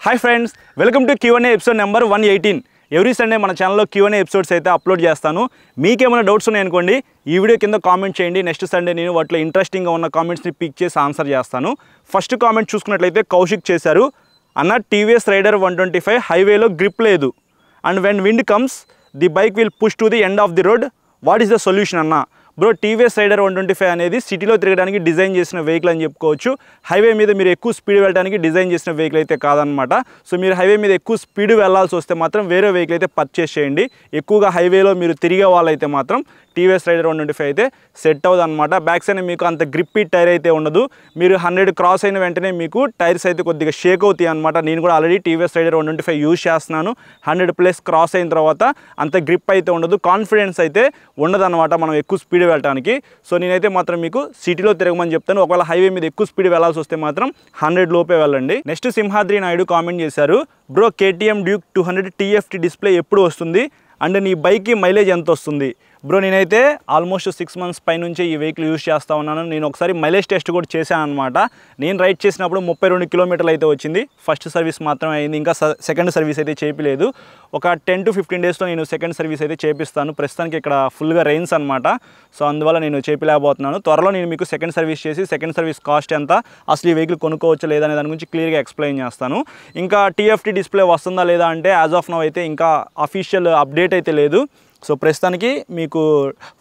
Hi friends, welcome to Q&A episode number 118. Every Sunday మన ఛానల్లో Q&A episodes అయితే upload చేస్తాను. మీకేమైనా డౌట్స్ ఉన్నాయనుకోండి, ఈ వీడియో కింద కామెంట్ చేయండి. నెక్స్ట్ సండే నేను వాటిలో ఇంట్రెస్టింగ్గా ఉన్న కామెంట్స్ని పిక్ చేసి ఆన్సర్ చేస్తాను. ఫస్ట్ కామెంట్ చూసుకున్నట్లయితే కౌశిక్ చేశారు. అన్న, టీవీఎస్ రైడర్ 125 హైవేలో గ్రిప్ లేదు and when wind comes the bike will push to the end of the road, what is the solution అన్న? బ్రో, టీవీఎస్ రైడర్ 125 అనేది సిటీలో తిరగడానికి డిజైన్ చేసిన వెహికల్ అని చెప్పుకోవచ్చు. హైవే మీద మీరు ఎక్కువ స్పీడ్ వెళ్ళడానికి డిజైన్ చేసిన వెహికల్ అయితే కాదనమాట. సో మీరు హైవే మీద ఎక్కువ స్పీడ్ వెళ్ళాల్సి వస్తే మాత్రం వేరే వెహికల్ అయితే పర్చేస్ చేయండి. ఎక్కువగా హైవేలో మీరు తిరిగే వాళ్ళైతే మాత్రం టీవీఎస్ రైడర్ 125 అయితే సెట్ అవుతుంది అనమాట. బ్యాక్ సైడ్ మీకు అంత గ్రిప్పీ టైర్ అయితే ఉండదు. మీరు 100 క్రాస్ అయిన వెంటనే మీకు టైర్స్ అయితే కొద్దిగా షేక్ అవుతాయి అనమాట. నేను కూడా ఆల్రెడీ టీవీఎస్ రైడర్ 125 యూజ్ చేస్తున్నాను. 100+ క్రాస్ అయిన తర్వాత అంత గ్రిప్ అయితే ఉండదు, కాన్ఫిడెన్స్ అయితే ఉండదు అనమాట మనం ఎక్కువ స్పీడ్ వెళ్ళడానికి. సో నేనైతే మాత్రం మీకు సిటీలో తిరగమని చెప్తాను. ఒకవేళ హైవే మీద ఎక్కువ స్పీడ్ వెళ్ళాల్సి వస్తే మాత్రం 100 లోపే వెళ్ళండి. నెక్స్ట్ సింహాద్రి నాయుడు కామెంట్ చేశారు. Bro, KTM Duke 200 TFT display ఎప్పుడు వస్తుంది అండ్ నీ బైక్కి మైలేజ్ ఎంత వస్తుంది? బ్రో, నేనైతే ఆల్మోస్ట్ 6 మంత్స్ పైనుంచి ఈ వెహికల్ యూజ్ చేస్తూ ఉన్నాను. నేను ఒకసారి మైలేజ్ టెస్ట్ కూడా చేశాను అనమాట. నేను రైడ్ చేసినప్పుడు 32 కిలోమీటర్లు అయితే వచ్చింది. ఫస్ట్ సర్వీస్ మాత్రమే అయింది, ఇంకా సెకండ్ సర్వీస్ అయితే చేయలేదు. ఒక 10 to 15 డేస్లో నేను సెకండ్ సర్వీస్ అయితే చేపిస్తాను. ప్రస్తుతానికి ఇక్కడ ఫుల్గా రెయిన్స్ అనమాట. సో అందువల్ల నేను చేయలేకపోతున్నాను. త్వరలో నేను మీకు సెకండ్ సర్వీస్ చేసి సెకండ్ సర్వీస్ కాస్ట్ ఎంత, అసలు ఈ వెహికల్ కొనుక్కోవచ్చు లేదా అనే దాని గురించి క్లియర్గా ఎక్స్ప్లెయిన్ చేస్తాను. ఇంకా TFT డిస్ప్లే వస్తుందా లేదా అంటే యాజ్ ఆఫ్ నౌ అయితే ఇంకా అఫీషియల్ అప్డేట్ అయితే లేదు. సో ప్రస్తుతానికి మీకు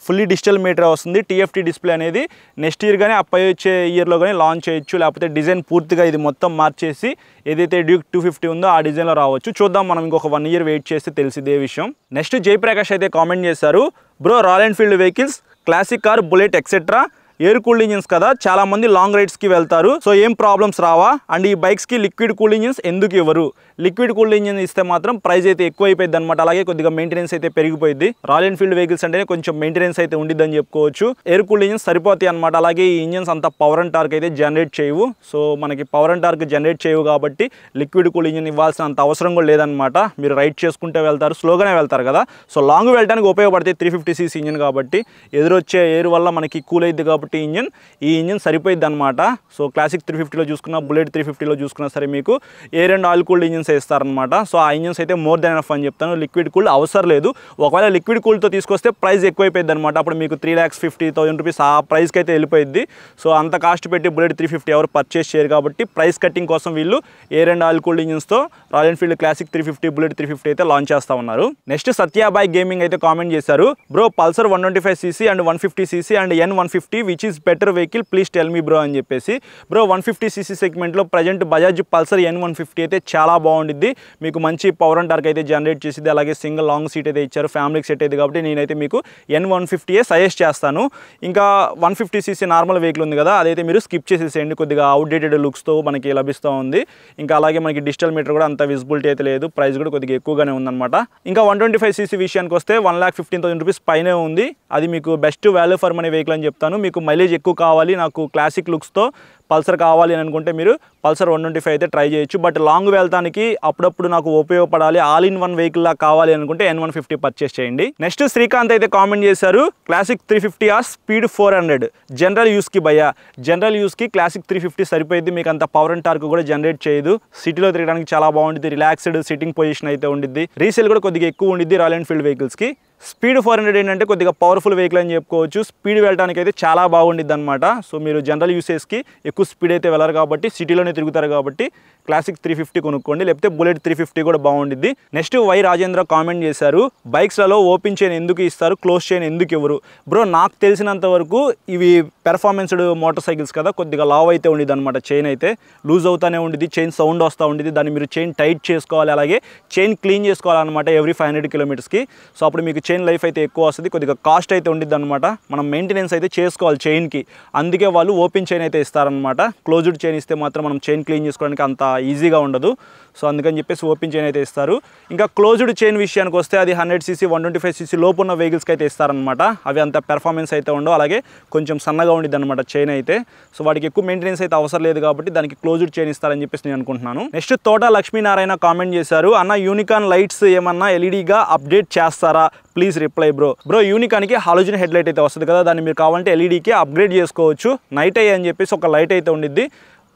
ఫుల్లీ డిజిటల్ మీటర్ వస్తుంది. TFT డిస్ప్లే అనేది నెక్స్ట్ ఇయర్ కానీ అప్పై వచ్చే ఇయర్లో కానీ లాంచ్ చేయొచ్చు, లేకపోతే డిజైన్ పూర్తిగా ఇది మొత్తం మార్చేసి ఏదైతే డ్యూక్ 250 ఉందో ఆ డిజైన్లో రావచ్చు. చూద్దాం, మనం ఇంకొక 1 year వెయిట్ చేస్తే తెలిసిదే విషయం. నెక్స్ట్ జయప్రకాష్ అయితే కామెంట్ చేశారు. Bro, royal Enfield vehicles, classic car, bullet etcetera air cooled engines కదా, చాలా మంది లాంగ్ రైడ్స్కి వెళ్తారు. సో ఏం ప్రాబ్లమ్స్ రావా? అండ్ ఈ బైక్స్కి లిక్విడ్ కూల్డ్ ఇంజిన్స్ ఎందుకు ఇవ్వరు? లిక్విడ్ కూల్డ్ ఇంజిన్ ఇస్తే మాత్రం ప్రైస్ అయితే ఎక్కువ అయిపోయింది అనమాట. అలాగే కొద్దిగా మెయింటెనెన్స్ అయితే పెరిగిపోయింది. రాయల్ ఎన్ఫీల్డ్ వెహికల్స్ అంటే కొంచెం మెయింటెనెన్స్ అయితే ఉండిద్దని చెప్పుకోవచ్చు. ఎయిర్ కూల్డ్ ఇంజిన్స్ సరిపోతాయి అనమాట. అలాగే ఈ ఇంజిన్స్ అంత పవర్ అండ్ టార్క్ అయితే జనరేట్ చేయవు. సో మనకి పవర్ అండ్ టార్క్ జనరేట్ చేయవు కాబట్టి లిక్విడ్ కూల్డ్ ఇంజిన్ ఇవ్వాల్సిన అంత అవసరం కూడా లేదనమాట. మీరు రైడ్ చేసుకుంటే వెళ్తారు, స్లోగానే వెళ్తారు కదా. సో లాంగ్ వెళ్ళడానికి ఉపయోగపడుతుంది 350cc ఇంజిన్ కాబట్టి. ఎదురొచ్చే ఎయిర్ వల్ల మనకి కూల్ అయింది కాబట్టి ఈ ఇంజిన్ సరిపోయిద్ది అనమాట. సో క్లాసిక్ 350లో చూసుకున్నా, బుల్లెట్ 350లో చూసుకున్నా సరే మీకు air and oil cooled engines వేస్తారనమాట. సో ఆ ఇంజిన్స్ అయితే మోర్ దెన్ ఎనఫ్ అని చెప్తాను. లిక్విడ్ కూల్డ్ అవసరం లేదు. ఒకవేళ లిక్విడ్ కూల్డ్తో తీసుకొస్తే ప్రైస్ ఎక్కువైపోయింది అనమాట. అప్పుడు మీకు 3,50,000 రూపీస్ ఆ ప్రైస్కి అయితే వెళ్ళిపోయింది. సో అంత కాస్ట్ పెట్టి బుల్లెట్ 350 ఎవరు పర్చేస్ చేయరు కాబట్టి ప్రైస్ కట్టింగ్ కోసం వీళ్ళు ఎయిర్ అండ్ ఆయిల్ కూల్డ్ ఇంజిన్స్తో రాయల్ ఎన్ఫీల్డ్ క్లాసిక్ 350, బుల్లెట్ 350 అయితే లాంచ్ చేస్తూ ఉన్నారు. నెక్స్ట్ సత్యాబాయ్ గేమింగ్ అయితే కామెంట్ చేశారు. Bro, Pulsar 125cc and 150cc and N150 which is better vehicle, please tell me bro అని చెప్పేసి. బ్రో, 150cc సెగ్మెంట్లో ప్రజెంట్ బజాజ్ పల్సర్ N150 అయితే చాలా బాగుండిద్ది. మీకు మంచి పవర్ అండ్ టార్క్ అయితే జనరేట్ చేసింది. అలాగే సింగిల్ లాంగ్ సీట్ అయితే ఇచ్చారు, ఫ్యామిలీకి సెట్ అయితే కాబట్టి నేనైతే మీకు N150 సజెస్ట్ చేస్తాను. ఇంకా 150cc నార్మల్ వెహికల్ ఉంది కదా, అదైతే మీరు స్కిప్ చేసేసేయండి. కొద్దిగా అవుట్డేటెడ్ లుక్స్తో మనకి లభిస్తూ ఉంది. ఇంకా అలాగే మనకి డిజిటల్ మీటర్ కూడా అంత విజిబిలిటీ అయితే లేదు. ప్రైస్ కూడా కొద్దిగా ఎక్కువగానే ఉందన్నమాట. ఇంకా 125cc విషయానికి వస్తే 1,15,000 రూపీస్ పైనే ఉంది. అది మీకు best value for money vehicle అని చెప్తాను. మీకు మైలేజ్ ఎక్కువ కావాలి, నాకు క్లాసిక్ లుక్స్తో పల్సర్ కావాలి అని అనుకుంటే మీరు పల్సర్ 125 అయితే ట్రై చేయొచ్చు. బట్ లాంగ్ వెళ్తానికి అప్పుడప్పుడు నాకు ఉపయోగపడాలి, ఆల్ ఇన్ వన్ వెహికల్ లా కావాలి అనుకుంటే N150 పర్చేస్ చేయండి. నెక్స్ట్ శ్రీకాంత్ అయితే కామెంట్ చేశారు. క్లాసిక్ 350 ఆర్ స్పీడ్ 400 జనరల్ యూస్కి భయ్యా. జనరల్ యూస్కి క్లాసిక్ 350 సరిపోయింది. మీకు అంత పవర్ అండ్ టార్క్ కూడా జనరేట్ చేయదు. సిటీలో తిరగడానికి చాలా బాగుంటుంది, రిలాక్స్డ్ సిట్టింగ్ పొజిషన్ అయితే ఉండిద్ది. రీసేల్ కూడా కొద్దిగా ఎక్కువ ఉండిద్ది రాయల్ ఎన్ఫీల్డ్ వెహికల్స్కి. స్పీడ్ 400 ఏంటంటే కొద్దిగా పవర్ఫుల్ వెహికల్ అని చెప్పుకోవచ్చు. స్పీడ్ వెళ్ళడానికి అయితే చాలా బాగుండిద్ది అనమాట. సో మీరు జనరల్ యూసేజ్కి ఎక్కువ స్పీడ్ అయితే వెళ్ళరు కాబట్టి, సిటీలోనే తిరుగుతారు కాబట్టి క్లాసిక్ 350 కొనుక్కోండి, లేకపోతే బుల్లెట్ 350 కూడా బాగుండిద్ది. నెక్స్ట్ వై రాజేంద్ర కామెంట్ చేశారు. బైక్స్లలో ఓపెన్ చైన్ ఎందుకు ఇస్తారు, క్లోజ్ చైన్ ఎందుకు ఇవ్వరు? బ్రో, నాకు తెలిసినంత వరకు ఇవి పెర్ఫార్మెన్స్డ్ మోటార్ సైకిల్స్ కదా, కొద్దిగా లావ్ అయితే ఉండిద్ది అనమాట. చైన్ అయితే లూజ్ అవుతానే ఉండిద్ది, చైన్ సౌండ్ వస్తూ ఉండిద్ది. దాన్ని మీరు చైన్ టైట్ చేసుకోవాలి, అలాగే చైన్ క్లీన్ చేసుకోవాలన్నమాట ఎవ్రీ 500 kilometersకి. సో అప్పుడు మీకు చైన్ లైఫ్ అయితే ఎక్కువ వస్తుంది, కొద్దిగా కాస్ట్ అయితే ఉండిద్ది అనమాట. మనం మెయింటెనెన్స్ అయితే చేసుకోవాలి చైన్కి. అందుకే వాళ్ళు ఓపెన్ చైన్ అయితే ఇస్తారనమాట. క్లోజ్డ్ చైన్ ఇస్తే మాత్రం మనం చైన్ క్లీన్ చేసుకోవడానికి అంత ఈజీగా ఉండదు. సో అందుకని చెప్పేసి ఓపెన్ చైన్ అయితే ఇస్తారు. ఇంకా క్లోజ్డ్ చైన్ విషయానికి వస్తే అది 100cc 125cc లోపు ఉన్న వెహికల్స్కి అయితే ఇస్తారనమాట. అవి అంత పెర్ఫార్మెన్స్ అయితే ఉండవు, అలాగే కొంచెం సన్నగా ఉండిద్ది అనమాట చైన్ అయితే. సో వాటికి ఎక్కువ మెయింటెనెన్స్ అయితే అవసరం లేదు కాబట్టి దానికి క్లోజ్డ్ చైన్ ఇస్తారని చెప్పేసి నేను అనుకుంటున్నాను. నెక్స్ట్ తోట లక్ష్మీనారాయణ కామెంట్ చేశారు. అన్న, యూనికాన్ లైట్స్ ఏమన్నా ఎల్ఈడిగా అప్డేట్ చేస్తారా, ప్లీజ్ రిప్లై బ్రో. యూనికాన్కి హాలోజన్ హెడ్ లైట్ అయితే వస్తుంది కదా, దాన్ని మీరు కావాలంటే ఎల్ఈడికి అప్గ్రేడ్ చేసుకోవచ్చు. నైట్ ఐ అని చెప్పేసి ఒక లైట్ అయితే ఉండిద్ది.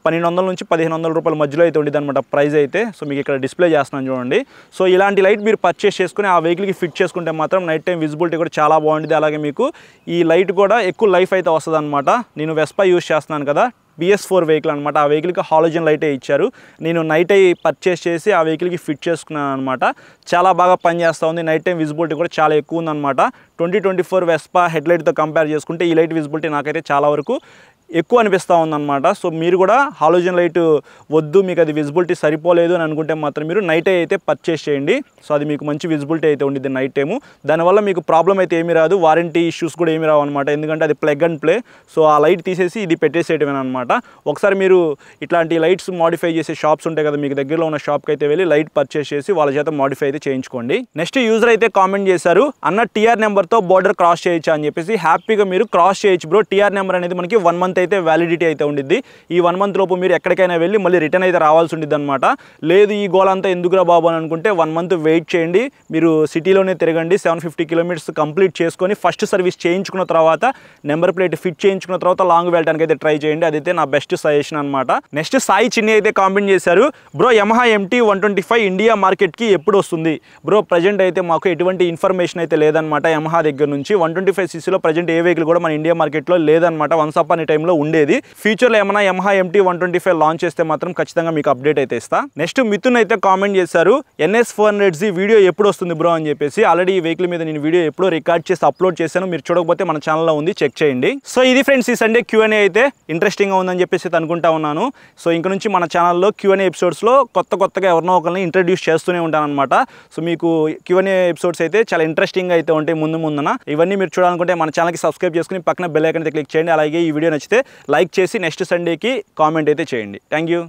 1200 నుంచి 1500 రూపాయల మధ్యలో అయితే ఉండేది అనమాట ప్రైస్ అయితే. సో మీకు ఇక్కడ డిస్ప్లే చేస్తున్నాను చూడండి. సో ఇలాంటి లైట్ మీరు పర్చేస్ చేసుకుని ఆ వెహికల్కి ఫిట్ చేసుకుంటే మాత్రం నైట్ టైం విజిబిలిటీ కూడా చాలా బాగుంటుంది. అలాగే మీకు ఈ లైట్ కూడా ఎక్కువ లైఫ్ అయితే వస్తుంది అనమాట. నేను వెస్పా యూస్ చేస్తున్నాను కదా, BS4 వెహికల్ అనమాట. ఆ వెహికల్కి హాలోజన్ లైటే ఇచ్చారు. నేను నైట్ అయి పర్చేస్ చేసి ఆ వెహికల్కి ఫిట్ చేసుకున్నాను అనమాట. చాలా బాగా పనిచేస్తూ ఉంది. నైట్ టైం విజిబిలిటీ కూడా చాలా ఎక్కువ ఉందన్నమాట. 2024 వెస్పా హెడ్లైట్తో కంపేర్ చేసుకుంటే ఈ లైట్ విజిబిలిటీ నాకైతే చాలా వరకు ఎక్కువ అనిపిస్తూ ఉందన్నమాట. సో మీరు కూడా హాలోజన్ లైట్ వద్దు, మీకు అది విజిబిలిటీ సరిపోలేదు అని అనుకుంటే మాత్రం మీరు నైట్ అయితే పర్చేస్ చేయండి. సో అది మీకు మంచి విజిబిలిటీ అయితే ఉండిద్ది నైట్ టైము. దానివల్ల మీకు ప్రాబ్లం అయితే ఏమీ రాదు, వారంటీ ఇష్యూస్ కూడా ఏమీ రావు అనమాట. ఎందుకంటే అది ప్లగ్ అండ్ ప్లే. సో ఆ లైట్ తీసేసి ఇది పెట్టేసేయటమేనా అనమాట. ఒకసారి మీరు ఇట్లాంటి లైట్స్ మోడిఫై చేసే షాప్స్ ఉంటాయి కదా, మీకు దగ్గరలో ఉన్న షాప్కి అయితే వెళ్ళి లైట్ పర్చేస్ చేసి వాళ్ళ చేత మోడిఫై అయితే చేయించుకోండి. నెక్స్ట్ యూజర్ అయితే కామెంట్ చేశారు, అన్న TR నెంబర్తో బోర్డర్ క్రాస్ చేయొచ్చా అని చెప్పేసి. హ్యాపీగా మీరు క్రాస్ చేయొచ్చు బ్రో. TR నెంబర్ అనేది మనకి 1 మంత్ అయితే వ్యాలిడిటీ అయితే ఉండిద్ది. ఈ 1 మంత్ లోపు మీరు ఎక్కడికైనా వెళ్ళి మళ్ళీ రిటర్న్ అయితే రావాల్సి ఉండిద్ది అనమాట. లేదు ఈ గోల్ అంతా ఎందుకురా బాబు అని అనుకుంటే 1 మంత్ వెయిట్ చేయండి. మీరు సిటీలోనే తిరగండి, 750 కిలోమీటర్స్ కంప్లీట్ చేసుకొని ఫస్ట్ సర్వీస్ చేయించుకున్న తర్వాత నెంబర్ ప్లేట్ ఫిట్ చేయించుకున్న తర్వాత లాంగ్ వెళ్ళడానికి అయితే ట్రై చేయండి. అదైతే నా బెస్ట్ సజెషన్ అనమాట. నెక్స్ట్ సాయి చిన్ని అయితే కామెంట్ చేశారు, బ్రో యమహా MT 125 ఇండియా మార్కెట్కి ఎప్పుడు వస్తుంది బ్రో? ప్రజెంట్ అయితే మాకు ఎటువంటి ఇన్ఫర్మేషన్ అయితే లేదనమాట యమహా దగ్గర నుంచి. 125cc ప్రజెంట్ ఏ వెహికల్ కూడా మన ఇండియా మార్కెట్లో లేదనమాట. వన్స్ అపాన్ ఈ టైంలో ఉండేది. ఫ్యూచర్లో ఏమైనా యమహా MT 125 లాంచ్ చేస్తే మాత్రం ఖచ్చితంగా మీకు అప్డేట్ అయితే ఇస్తా. నెక్స్ట్ మిథున్ అయితే కామెంట్ చేశారు, NS 400Z వీడియో ఎప్పుడు వస్తుంది బ్రో అని చెప్పేసి. ఆల్రెడీ ఈ వెహికల్ మీద నేను వీడియో ఎప్పుడో రికార్డ్ చేసి అప్లోడ్ చేశాను, మీరు చూడకపోతే మన ఛానల్లో ఉంది, చెక్ చేయండి. సో ఇది ఫ్రెండ్స్ ఈ సండే Q&A అయితే ఇంట్రెస్టింగ్గా ఉందని చెప్పేసి అనుకుంటా ఉన్నాను. సో ఇంక నుంచి మన ఛానల్లో Q&A ఎపిసోడ్స్లో కొత్తగా ఎవరినో ఒకరిని ఇంట్రడ్యూస్ చేస్తూనే ఉంటానన్నమాట. సో మీకు Q&A ఎపిసోడ్స్ అయితే చాలా ఇంట్రెస్టింగ్ అయితే ఉంటాయి ముందున. ఇవన్నీ మీరు చూడాలనుకుంటే మన ఛానల్కి సబ్స్క్రైబ్ చేసుకుని పక్కన బెల్ ఐకాన్ అయితే క్లిక్ చేయండి. అలాగే ఈ వీడియో నచ్చితే లైక్ చేసి నెక్స్ట్ సండేకి కామెంట్ అయితే చేయండి. Thank you.